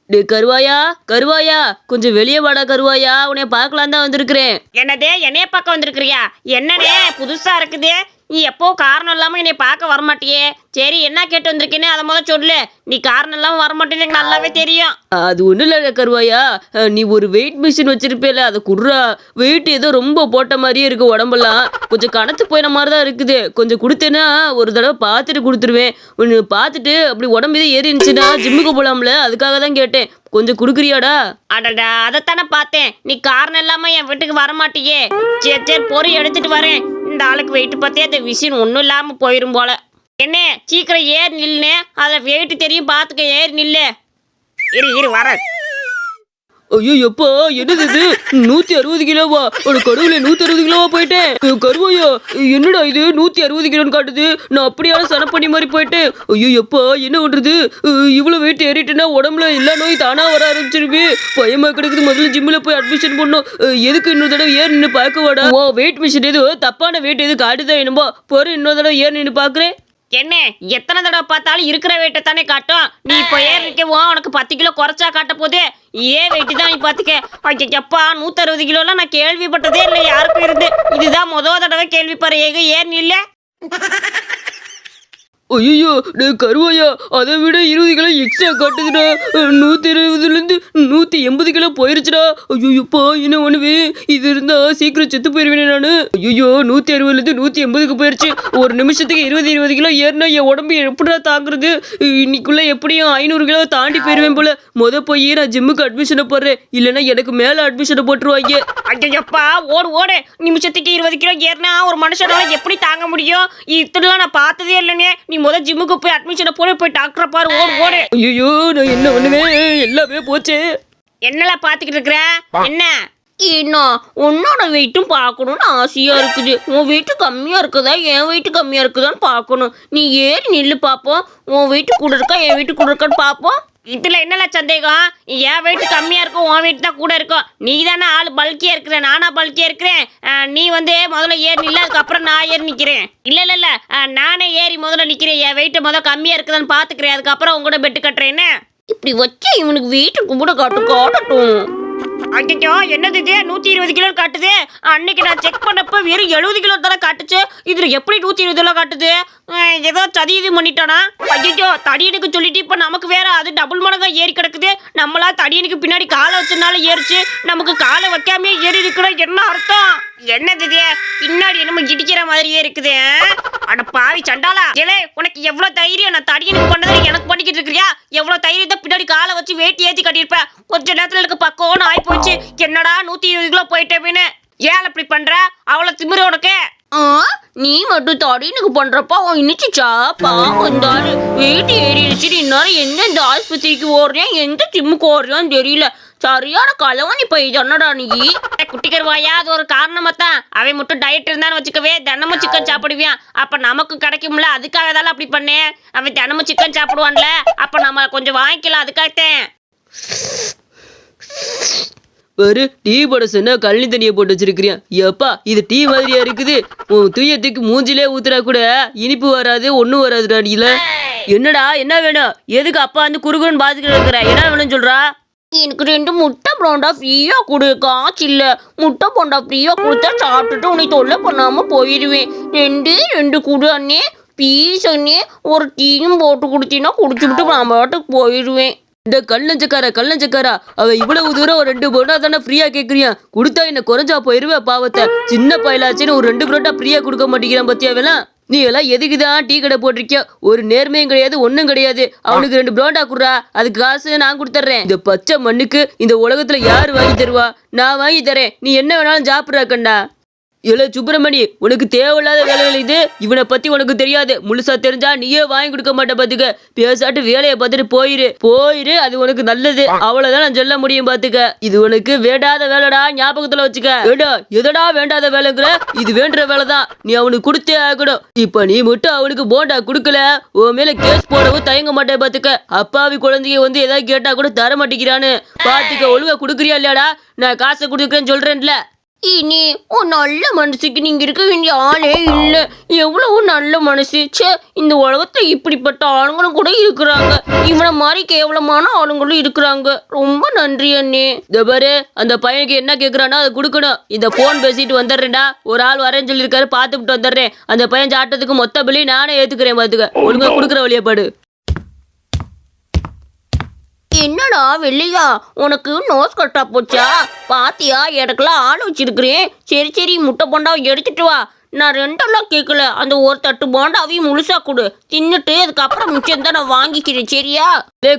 டே கருவாயா, கருவாயா, கொஞ்சம் வெளியே வாடா கருவாயா, உன்னை பார்க்கலாம் தான் வந்திருக்கிறேன். என்னதே என்னைய பார்க்க வந்திருக்கிறியா? என்னனே புதுசா இருக்குது. நீ எப்போ காரணம் இல்லாம என்னை பார்க்க வரமாட்டியே. சரி என்ன கேட்டு வந்திருக்கேன்னு அதை முதல்ல சொல்லு. நீ காரணம் இல்லாம வரமாட்டேன்னு எனக்கு நல்லாவே தெரியும். அது ஒன்றும் இல்லை கருவாயா, நீ ஒரு வெயிட் மிஷின் வச்சிருப்பேல, அதை குடுறா. வெயிட் ஏதோ ரொம்ப போட்ட மாதிரியே இருக்கு, உடம்பெல்லாம் கொஞ்சம் கணத்து போயின மாதிரி தான் இருக்குது. கொஞ்சம் கொடுத்தேன்னா ஒரு தடவை பார்த்துட்டு கொடுத்துருவேன். ஒன்று பார்த்துட்டு அப்படி உடம்பு எதுவும் ஏறி இருந்துச்சுன்னா ஜிம்முக்கு போகலாம்ல, அதுக்காக தான் கேட்டேன். கொஞ்சம் கொடுக்குறியாடா? அடடா அதைத்தானே பார்த்தேன். நீ காரணம் இல்லாம என் வீட்டுக்கு வரமாட்டியே. சரி சரி பொறி எடுத்துட்டு வரேன். இந்த ஆளுக்கு வெயிட் பார்த்தே அந்த விஷயம் ஒன்றும் இல்லாமல் போயிடும் போல. என்ன சீக்கிரம் ஏறி நில்லுன்னு, அதில் வெயிட்டு தெரியும், பார்த்துக்க. ஏறி நில்லு. இரு வர. ஐயோ எப்பா, என்னது இது 160 கிலோவா? ஒரு கடவுளே, 160 கிலோவா போயிட்டேன். கருவாயா, என்னடா இது 160 கிலோன்னு காட்டுது? நான் அப்படியான சனப்பண்ணி மாதிரி போயிட்டேன். ஐயோ எப்பா, என்ன பண்றது? இவ்வளவு வெயிட் ஏறிட்டுன்னா உடம்புல எல்லா நோய் தானா வர ஆரம்பிச்சிருக்கு. பயமா கிடக்குது. முதல்ல ஜிம்மில் போய் அட்மிஷன் பண்ணணும். எதுக்கு இன்னொரு தடவை ஏறி நின்று பார்க்க வாடா. ஓ வெயிட் மிஷின் எது தப்பான வெயிட் எது காட்டுதான் என்னமோ. பொறு இன்னொரு தடவை ஏறி நின்று பார்க்குறேன். என்ன எத்தனை தடவை பார்த்தாலும் இருக்கிற வெயிட்டை தானே காட்டும். நீ இப்போ ஏறிக்கவோ உனக்கு 10 கிலோ குறைச்சா காட்ட போதே. வெயிட்டு தான் நீ பார்த்துக்க. எப்பா 160 கிலோலாம் நான் கேள்விப்பட்டதே இல்லை யாருக்கும் இருந்து. இதுதான் முதல் தடவை கேள்விப்படுற. ஏன் இல்லை? ஐயோ கருவாயா, அதை விட 20 கிலோ எக்ஸ்ட்ரா காட்டுதுடா. 120லேருந்து 180 கிலோ போயிருச்சுடா. ஐயோப்பா, என்ன பண்ணுவே? இது இருந்தா சீக்கிரம் செத்து போயிருவேனே நான். ஐயோ 160லேருந்து 180க்கு போயிருச்சு. ஒரு நிமிஷத்துக்கு 20 கிலோ ஏறினா என் உடம்பு எப்படிடா தாங்குறது? இன்னைக்குள்ள எப்படியும் 500 கிலோ தாண்டி போயிருவேன் போல. போய் நான் ஜிம்முக்கு அட்மிஷனை போடுறேன், இல்லைன்னா எனக்கு மேலே அட்மிஷனை போட்டுருவாங்க. ஐயோப்பா ஓடு. நிமிஷத்துக்கு 20 கிலோ ஏறினா ஒரு மனுஷனால எப்படி தாங்க முடியும்? இதெல்லாம் நான் பார்த்ததே இல்லைனே. நீ முதல் ஜிம்முக்கு போய் அட்மிஷனை போய் டாக்டரை பாரு. ஓடு. ஐயோ நான் என்ன பண்ணுவேன்? எல்லாமே போச்சு. என்னெல்லாம் பார்த்துக்கிட்டு இருக்கிற? என்ன இன்னும் உன்னோட வெயிட்டும் பார்க்கணும்னு ஆசையா இருக்குது. உன் வெயிட்டு கம்மியா இருக்குதா என் வெயிட்டு கம்மியா இருக்குதான்னு பார்க்கணும். நீ ஏறி நில்லு பார்ப்போம். உன் வெயிட்டு கூட இருக்கா என் வெயிட்டு கூட இருக்கான்னு பார்ப்போம். இதுல என்னெல்லாம் சந்தேகம்? என் வெயிட் கம்மியா இருக்கும், உன் வெயிட் தான் கூட இருக்கும். நீ தானே ஆள் பல்கியா இருக்கிற, நானா பல்கியா இருக்கிறேன். நீ முதல்ல ஏறி நில்ல, அதுக்கப்புறம் நான் ஏறி நிக்கிறேன். இல்ல நானே ஏறி முதல்ல நிக்கிறேன். என் வெயிட் முதல்ல கம்மியா இருக்குதான்னு பாத்துக்கிறேன், அதுக்கப்புறம் உங்களோட பெட்டு கட்டுறேன்னு. இப்படி வச்சு இவனுக்கு வெயிட்டு கூட காட்டட்டும். ஐயோ என்னது இது 120 கிலோ காட்டுது? அன்னைக்கு நான் செக் பண்ணப்ப வெறும் 70 கிலோ தானே காட்டுச்சு. இதுல எப்படி 120 கிலோ காட்டுது? ஏதோ சதி இது பண்ணிட்டானா? ஐயோ தடியனுக்கு சொல்லிட்டு இப்ப நமக்கு வேற அது டபுள் மடங்கா ஏறி கிடக்குது. நம்மளா தடியனுக்கு பின்னாடி காலை வச்சனால ஏறிச்சு, நமக்கு காலை வைக்காமே ஏறி இருக்கிற என்ன அர்த்தம்? என்னது இது பின்னாடி என்னமோ இடிக்கிற மாதிரியே இருக்குது. அட பாவி சண்டாளா, ஏலே உனக்கு எவ்வளவு தைரியம்? நான் தடியனுக்கு பண்ணதை எனக்கு பண்ணிக்கிட்டு இருக்கிறியா? எவ்வளவு தைரியத்தை பின்னாடி காலை வச்சு வேட்டி ஏற்றி கட்டியிருப்பேன். கொஞ்ச நேரத்துல எனக்கு பக்கம்னு ஆகி போச்சு. என்னடா 120 கிலோ போயிட்டேன்னு ஏன் அப்படி பண்ற? அவ்வளவு திமிரு உனக்கு? நீ மட்டும் தடினுக்கு பண்றப்ப அவன் இனிச்சுச்சா பாவந்தாரு. வெயிட் ஏறிடுச்சு. இந்நேரம் என்ன இந்த ஆஸ்பத்திரிக்கு ஓடுறேன், எந்த ஜிம்முக்கு ஓடுறான்னு தெரியல. சரியான கலவனி போய் சொன்னடா நீ. குட்டிக்கருவாயா, அது ஒரு காரணமாத்தான். அவன் மட்டும் டயட் இருந்தான்னு வச்சுக்கவே தினமும் சிக்கன் சாப்பிடுவான். அப்ப நமக்கு கிடைக்கும்ல, அதுக்காக தான் அப்படி பண்ணேன். அவன் தினமும் சிக்கன் சாப்பிடுவான்ல, அப்ப நம்ம கொஞ்சம் வாங்கிக்கலாம், அதுக்காகத்தேன். ஒரு டீ போட சொன்னா கழனி தண்ணியை போட்டு வச்சிருக்கிறியா? எப்பா இது டீ மாதிரியா இருக்குது? உன் தூயத்துக்கு மூஞ்சிலே ஊத்துறா கூட இனிப்பு வராது, ஒன்றும் வராதுடா. நீல என்னடா என்ன வேணும்? எதுக்கு அப்பா குறுகுன்னு பார்த்துக்கிட்டு இருக்கிற? என்ன வேணும்னு சொல்றா? எனக்கு 2 முட்டை போண்டா ஃப்ரீயா கொடு. காசு இல்ல. முட்டை போண்டா ஃப்ரீயா கொடுத்தா சாப்பிட்டுட்டு உன்னை தொல்லை பண்ணாம போயிடுவேன். 2 கொடு அண்ணே, பீஸ் அண்ணே. ஒரு டீயும் போட்டு கொடுத்தீங்கன்னா குடிச்சுக்கிட்டு நான் பாட்டுக்கு போயிடுவேன். இந்த கல்லஞ்சக்காரா, அவ இவ்வளவு தூரம் ஒரு 2 பரோட்டா தானே ஃப்ரீயா கேட்குறியா? கொடுத்தா என்ன குறைஞ்சா போயிருவே பாவத்தை. சின்ன பயிலாச்சுன்னு ஒரு 2 பரோட்டா ஃப்ரீயா கொடுக்க மாட்டேங்கிறான் பத்தியா? வேலாம் நீ எல்லாம் எதுக்குதான் டீ கடை போட்டிருக்கிய? ஒரு நேர்மையும் கிடையாது, ஒன்றும் கிடையாது. அவனுக்கு 2 பரோட்டா குடுறா, அதுக்கு காசு நான் கொடுத்துட்றேன். இந்த பச்சை மண்ணுக்கு இந்த உலகத்துல யாரு வாங்கி தருவா? நான் வாங்கி தரேன். நீ என்ன வேணாலும் சாப்பிட்றா கண்டா. இல்லை சுப்பிரமணி, உனக்கு தேவையில்லாத வேலைகள் இது. இவனை பத்தி உனக்கு தெரியாது. முழுசா தெரிஞ்சா நீயே வாங்கி கொடுக்க மாட்ட. பாத்துக்க, பேசாட்டு வேலையை பார்த்துட்டு போயிரு. அது உனக்கு நல்லது. அவ்வளவுதான் நான் சொல்ல முடியும். பாத்துக்க, இது உனக்கு வேண்டாத வேலைடா, ஞாபகத்துல வச்சுக்க. ஏடா எதடா வேண்டாத வேலைங்கிற? இது வேண்டுற வேலைதான். நீ அவனுக்கு கொடுத்தே ஆகணும். இப்ப நீ மட்டும் அவனுக்கு போண்டா கொடுக்கல, உன் மேல கேஸ் போடவும் தயங்க மாட்டேன். பாத்துக்க, அப்பாவி குழந்தைய ஏதாவது கேட்டா கூட தர மாட்டேங்கிறான்னு. பாத்துக்க, ஒழுங்கா கொடுக்குறியா இல்லையாடா? நான் காசை கொடுக்குறேன்னு சொல்றேன்ல. இனி உன் நல்ல மனசுக்கு நீங்க இருக்க வேண்டிய ஆளே இல்ல. எவ்வளவு நல்ல மனசு. ச்சே, இந்த உலகத்துல இப்படிப்பட்ட ஆளுங்களும் கூட இருக்கிறாங்க. இவனை மாதிரி கேவலமான ஆளுங்களும் இருக்கிறாங்க. ரொம்ப நன்றி அண்ணே. இந்த பாரு, அந்த பையனுக்கு என்ன கேக்குறானோ அதை கொடுக்கணும். இந்த போன் பேசிட்டு வந்துடுறேன்டா. ஒரு ஆள் வரேன்னு சொல்லியிருக்காரு, பார்த்துட்டு வந்துடுறேன். அந்த பையன் சாட்டத்துக்கு மொத்த பிள்ளை நானே ஏத்துக்கிறேன். பாத்துக்க, ஒழுங்கா கொடுக்குற வழியப்பாடு. என்னடா வெள்ளையா, உனக்கு நோஸ் கட்டா போச்சா? பாத்தியா, எனக்கெல்லாம் ஆள் வச்சிருக்கிறேன். சரி சரி, முட்டை போண்டாவை எடுத்துட்டு வா. நான் ரெண்டெல்லாம் கேட்கல, அந்த ஒரு தட்டு போண்டாவையும் முழுசா கொடு. தின்னுட்டு அதுக்கப்புறம் மிச்சம் தான் நான் வாங்கிக்கிறேன், சரியா?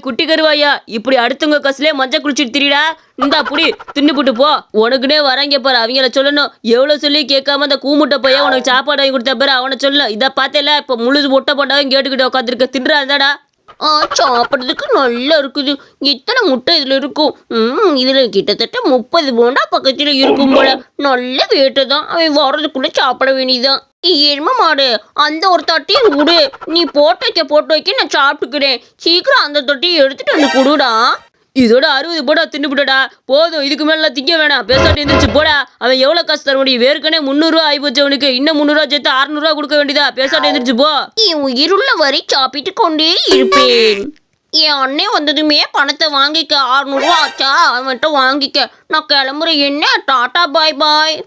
குட்டி கருவாயா, இப்படி அடுத்தவங்க கசுலே மஞ்சள் குளிச்சுட்டு திரிடா. இந்தா புடி, தின்னுபுட்டு போ. உனக்குனே வராங்க பாரு, அவங்கள சொல்லணும். எவ்வளவு சொல்லி கேட்காம அந்த கூமுட்டை பையன் உனக்கு சாப்பாடு வாங்கி கொடுத்த பாரு, அவனை சொல்லணும். இதை பார்த்தேல, இப்ப முழுசு முட்டை போண்டாவும் கேட்டுக்கிட்டு உட்காந்துருக்க. தின்றா இருந்தாடா. சாப்பிட்றதுக்கு நல்லா இருக்குது. இத்தனை முட்டை இதுல இருக்கும். இதுல கிட்டத்தட்ட 30 போண்டா பக்கத்துல இருக்கும் போல. நல்ல வேட்டை தான். அவன் வர்றதுக்குள்ள சாப்பிட வேண்டியதுதான். எரும மாடு, அந்த ஒரு தட்டையும் கொடு. நீ போட்டு வைக்க நான் சாப்பிட்டுக்கிறேன். சீக்கிரம் அந்த தட்டையும் எடுத்துட்டு வந்து கொடுடா. இதோட 60 போடா, தின்னுபிட்டடா. போதும், இதுக்கு மேல திங்க வேணாம். பேசாட்டி இருந்துச்சு போடா. அவன் எவ்வளவு காசு தர முடியும்? வேறுக்கனே 300 ரூபா ஆயிப்போச்சு அவனுக்கு. இன்னும் 300 ரூபா சேர்த்து 600 ரூபா கொடுக்க வேண்டியதா? பேசாட்டி இருந்துச்சு போ. என் உயிருள்ள வரை சாப்பிட்டு கொண்டே இருப்பேன். என் அண்ணன் வந்ததுமே பணத்தை வாங்கிக்க. 600 ரூபா ஆச்சா, அவன்கிட்ட வாங்கிக்க. நான் கிளம்புறேன். என்ன, டாட்டா பாய் பாய்.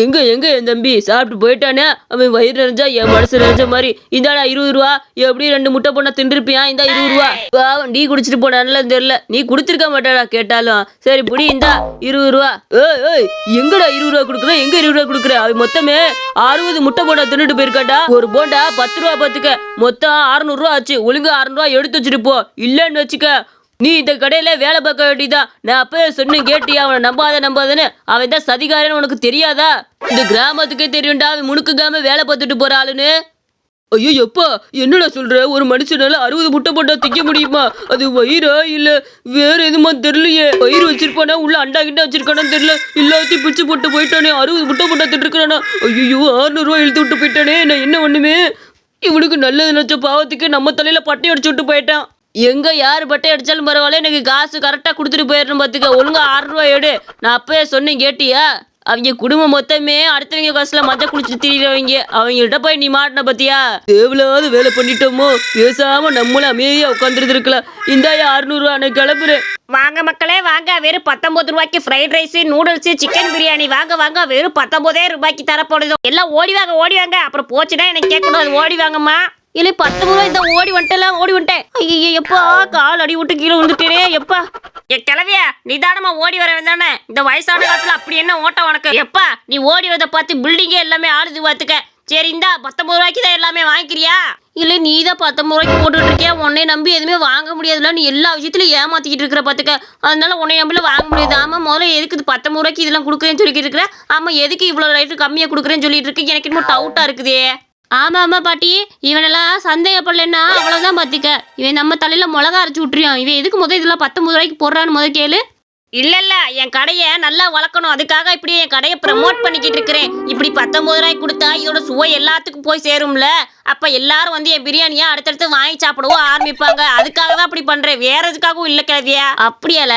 எங்க என் தம்பி சாப்பிட்டு போயிட்டானே. அவன் வயிறு நிறைஞ்சா என் மனசு நிறைஞ்ச மாதிரி. இந்தாடா 20 ரூபா. எப்படி 2 முட்டை பொண்ணா தின்றுப்பியா? இந்தா 20 ரூபா. பாவம், டீ குடிச்சிட்டு போனான்ல தெரியல. நீ குடுத்திருக்க மாட்டாடா கேட்டாலும். சரி புடி, இந்தா 20 ரூபா. ஏய், எங்கடா 20 ரூபா கொடுக்குற? எங்க 20 ரூபா கொடுக்குற? அவன் மொத்தமே 60 முட்டை போண்டா தின்னுட்டு போயிருக்காண்டா. ஒரு போண்டா 10 ரூபா பார்த்துக்க. மொத்தம் 600 ரூபா ஆச்சு. ஒழுங்கா 600 ரூபா எடுத்து வச்சுட்டு போ. இல்லன்னு வச்சுக்க, நீ இந்த கடையில வேலை பார்க்க வேண்டியதான். நான் அப்பவே சொன்னேன், கேட்டியா? அவனை நம்பாதன்னு. அவன் தான் சதிகாரன்னு உனக்கு தெரியாதா? இந்த கிராமத்துக்கே தெரியும்டா, அவன் முணுக்குக்காம வேலை பார்த்துட்டு போற ஆளுன்னு. ஐயோ எப்பா, என்னடா சொல்ற? ஒரு மனுஷனால 60 முட்டை போட்டா திக்க முடியுமா? அது வயிறா இல்ல வேற எதுமா தெரியலையே. வயிறு வச்சிருப்பானா, உள்ள அண்டா கிட்ட வச்சிருக்கானு தெரியல. எல்லாத்தையும் பிச்சு போட்டு போயிட்டானே. 60 முட்டை போட்டா திட்டுருக்கானா? ஐயோ, 600 ரூபா இழுத்து விட்டு போயிட்டானே. நான் என்ன ஒண்ணுமே. இவனுக்கு நல்லது நினைச்ச பாவத்துக்கு நம்ம தலையில பட்டை அடிச்சு விட்டு போயிட்டான். எங்க யாரு பட்டை அடிச்சாலும் பரவாயில்ல, எனக்கு காசு கரெக்டா கொடுத்துட்டு போயிடணும். பார்த்துக்க, ஒழுங்கா 6 ரூபா எடு. நான் அப்பயே சொன்னேன், கேட்டியா? அவங்க குடும்பம் மொத்தமே அடுத்தவங்க காசுல மஞ்சள் குளிச்சுட்டு திரிகிறவங்க. அவங்கள்ட்ட போய் நீ மாட்டின பத்தியா? தேவையில்லாத வேலை பண்ணிட்டோமோ. பேசாம நம்மளும் அமைதியா உட்காந்துட்டு இருக்கலாம். இந்தாயா 600 ரூபா, நான் கிளம்புறேன். வாங்க மக்களே வாங்க. வெறும் 19 ரூபாய்க்கு fried rice, noodles, chicken biryani. வாங்க. வெறும் 19 ரூபாய்க்கு தரப்படுது. எல்லாம் ஓடி வாங்க. அப்புறம் போச்சுன்னா எனக்கு கேட்கக்கூடாது. ஓடி வாங்கம்மா. இல்லை 19 ரூபாய் இந்த ஓடி வந்துட்டேன். ஐயோ எப்பா, கால் அடி விட்டு கீழே வந்துட்டேனே எப்பா. கிளவியா, நிதானமா ஓடி வர வேண்டானே. இந்த வயசான காலத்துல அப்படி என்ன ஓட்டம் உனக்கு? எப்பா, நீ ஓடி வரதை பார்த்து பில்டிங்கே எல்லாமே ஆடுது பார்த்துக்க. சரி, இந்தா 19 ரூபாய்க்கு தான் எல்லாமே வாங்கிக்கிறியா? இல்லை நீ தான் 19 ரூபாய்க்கு போட்டுட்டு இருக்கியா? உன்னை நம்பி எதுவுமே வாங்க முடியாதுல்ல. நீ எல்லா விஷயத்துலையும் ஏமாத்திக்கிட்டு இருக்கிற பார்த்துக்க. அதனால உன்னை நம்பில வாங்க முடியாது. ஆமாம், முதல்ல எதுக்கு இது 19 ரூபாய்க்கு இதெல்லாம் கொடுக்குறேன்னு சொல்லிக்கிட்டு இருக்கிறேன். ஆமாம், எதுக்கு இவ்வளோ ரேட்டு கம்மியாக கொடுக்குறேன்னு சொல்லிட்டு இருக்கு? எனக்கு இன்னும் டவுட்டாக இருக்குதே. ஆமா பாட்டி, இவனெல்லாம் சந்தேகப்படலன்னா அவ்வளவுதான். பாத்துக்க, இவன் நம்ம தலையில மிளகா அரைச்சு விட்டுறியான். இவன் எதுக்கு இதெல்லாம் 19 ரூபாய்க்கு போடுறான்னு கேளு. இல்ல, என் கடையை நல்லா வளர்க்கணும். அதுக்காக இப்படி என் கடையை ப்ரமோட் பண்ணிக்கிட்டு இருக்கிறேன். இப்படி 19 ரூபாய்க்கு கொடுத்தா இதோட சுவை எல்லாத்துக்கும் போய் சேரும்ல. அப்ப எல்லாரும் என் பிரியாணியா அடுத்தடுத்து வாங்கி சாப்பிடவும் ஆரம்பிப்பாங்க. அதுக்காக தான் அப்படி பண்றேன், வேற எதுக்காகவும் இல்ல கிழவியா. அப்படியால,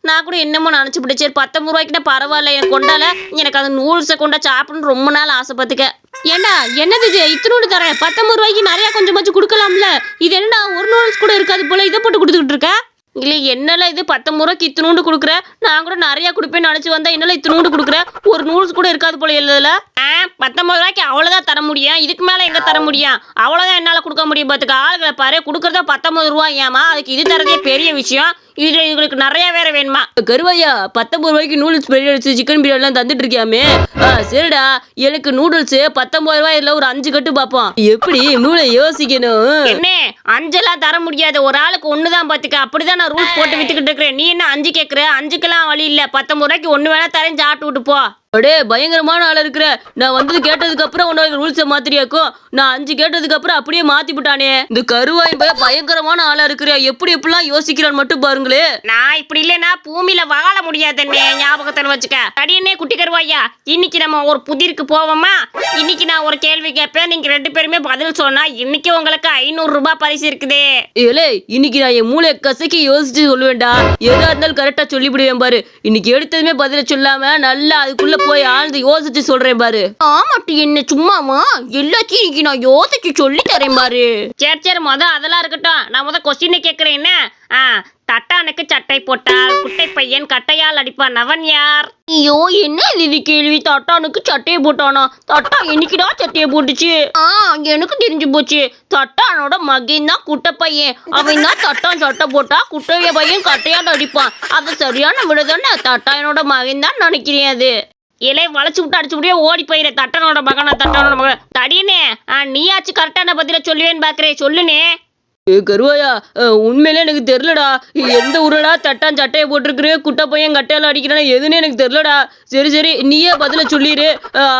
நான் கூட என்னமோ நினைச்சு பிடிச்சேன். 19 ரூபாய்க்குன்னா பரவாயில்ல, எனக்கு கொண்டால. எனக்கு அந்த நூல்ஸை கொண்டா சாப்பிடணும்னு ரொம்ப நாள் ஆசைப்பட்டுக்க. ஏண்டா, என்னது இது இத்தனோடு தரேன்? 19 ரூபாய்க்கு நிறைய கொஞ்சமாச்சும் கொடுக்கலாம்ல. இது என்னடா, ஒரு நூல்ஸ் கூட இருக்காது போல, இதை போட்டு கொடுத்துக்கிட்டு இருக்க. இல்லை என்னெல்லாம் இது 19 ரூபாய்க்கு இத்தினூண்டு கொடுக்குற? நான் கூட நிறையா கொடுப்பேன்னு நினச்சி வந்தா என்னெல்லாம் இத்தினூண்டு கொடுக்குற? ஒரு நூல்ஸ் கூட இருக்காது போல எழுதுல. 19 ரூபாய்க்கு அவ்வளோதான் தர முடியும். இதுக்கு மேலே எங்கே தர முடியும்? அவ்வளோதான் என்னால் கொடுக்க முடியும். பார்த்துக்க, ஆளுகளை பாரு, கொடுக்குறதா 19 ரூபாயாமா. அதுக்கு இது தரதே பெரிய விஷயம். இதுங்களுக்கு நிறைய வேற வேணுமா? கருவாயா, 19 ரூபாய்க்கு நூடுல்ஸ் பிரியாணி, சிக்கன் பிரியாணிலாம் தந்துட்டு இருக்கியாமே. சரிடா, எனக்கு நூடுல்ஸ் 19 ரூபாயில ஒரு 5 கட்டு பார்ப்போம். எப்படி மூளை யோசிக்கணும். என்ன 5 எல்லாம் தர முடியாது, ஒரு ஆளுக்கு 1 தான். பார்த்துக்க, அப்படிதான் நான் ரூல்ஸ் போட்டு வித்துக்கிட்டு இருக்கிறேன். நீ என்ன 5 கேட்குற? 5க்கெல்லாம் வழி இல்லை. 19 ரூபாய்க்கு 1 வேணா தரேன், சாப்பிட்டு விட்டு போ. அடே பயங்கரமான ஆள் இருக்கிற. நான் வந்தது கேட்டதுக்கு அப்புறம் உன்னோட ரூல்ஸை மாத்திரியாக்கும். நான் 5 கேட்டதுக்கு அப்புறம் அப்படியே மாத்தி விட்டானே. இந்த கருவாயின் பையன் பயங்கரமான ஆளா இருக்கிற. எப்படிலாம் யோசிக்கிறான்னு மட்டும் பாருங்களே. நான் இப்படி இல்லைன்னா பூமியில வாழ முடியாதுன்னே ஞாபகத்தில் வச்சுக்க. அடியனே குட்டி கருவாயா, இன்னைக்கு நம்ம ஒரு புதிருக்கு போவோமா? இன்னைக்கு நான் ஒரு கேள்வி கேட்பேன், நீங்க 2 பேருமே பதில் சொன்னா இன்னைக்கு உங்களுக்கு 500 ரூபாய் பரிசு இருக்குது. ஏலே இன்னைக்கு நான் என் மூளை கசக்கி யோசிச்சு சொல்லுவேன்டா. எதா இருந்தாலும் கரெக்டா சொல்லிவிடுவேன் பாரு. இன்னைக்கு எடுத்ததுமே பதில சொல்லாம நல்லா அதுக்குள்ள போய் ஆழ்ந்து யோசிச்சு சொல்றேன் பாரு. ஆமாட்டி என்ன சும்மாமா எல்லாத்தையும் இன்னைக்கு நான் யோசிச்சு சொல்லி தரேன் பாரு. சரி அதெல்லாம் இருக்கட்டும். நான் கொஸ்டினை கேட்கிறேன். என்ன தட்டானுக்கு சட்டை போட்டால் குட்டை பையன் கட்டையால் அடிப்பான், அவன் யார்? ஐயோ என்ன இது கேள்வி. தட்டானுக்கு சட்டையை போட்டானா? தட்டா என்னைக்குடா சட்டையை போட்டுச்சு? எனக்கு தெரிஞ்சு போச்சு. தட்டானோட மகன் தான் குட்டை பையன். அவன் தான் தட்டான் சட்டை போட்டா குட்டைய பையன் கட்டையால் அடிப்பான். அது சரியான விடுதானே. தட்டானோட மகன் தான் நினைக்கிறேன். அது இலையை வளைச்சு விட்டு அடிச்சு முடியே ஓடி போயிரு. தட்டனோட மகன் தடியனே. நீயாச்சு கரெக்டான பதில சொல்லுவேன்னு பாக்குறேன். சொல்லுனே. கருவாயா உண்மையிலே எனக்கு தெரியலடா. எந்த ஊரடா தட்டான் சட்டையை போட்டிருக்கிற, குட்டை பையன் கட்டையால அடிக்கிறானா எதுன்னு எனக்கு தெரியலடா. சரி நீயே பதில சொல்லிடு.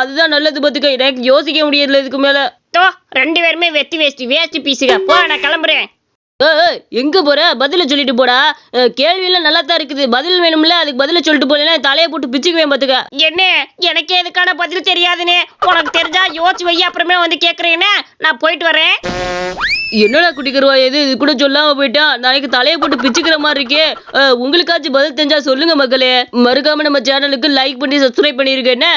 அதுதான் நல்லது. பார்த்துக்க, எனக்கு யோசிக்க முடியல இதுக்கு மேல. 2 பேருமே வேஸ்ட் பீஸுங்க. போ, நான் கிளம்புறேன். எங்க போற? பதில சொல்லிட்டு போடா. கேள்வியெல்லாம் நல்லா தான் இருக்குது. பதில் வேணும்ல, அதுக்கு பதில சொல்லிட்டு போனா தலையை போட்டு பிச்சுக்குவேன். பாத்துக்க. என்ன எனக்கே இதுக்கான பதில் தெரியாதுன்னு உனக்கு தெரிஞ்சா யோசிச்சு வை, அப்புறமே வந்து கேக்குறேன்னு. நான் போயிட்டு வரேன். என்னடா குட்டி கருவா இது கூட சொல்லாம போயிட்டான். நாளைக்கு தலையை போட்டு பிச்சுக்கிற மாதிரி இருக்கே. உங்களுக்காச்சும் பதில் தெரிஞ்சா சொல்லுங்க மக்களே. மறக்காம நம்ம சேனலுக்கு லைக் பண்ணி சப்ஸ்கிரைப் பண்ணிருக்கேன்.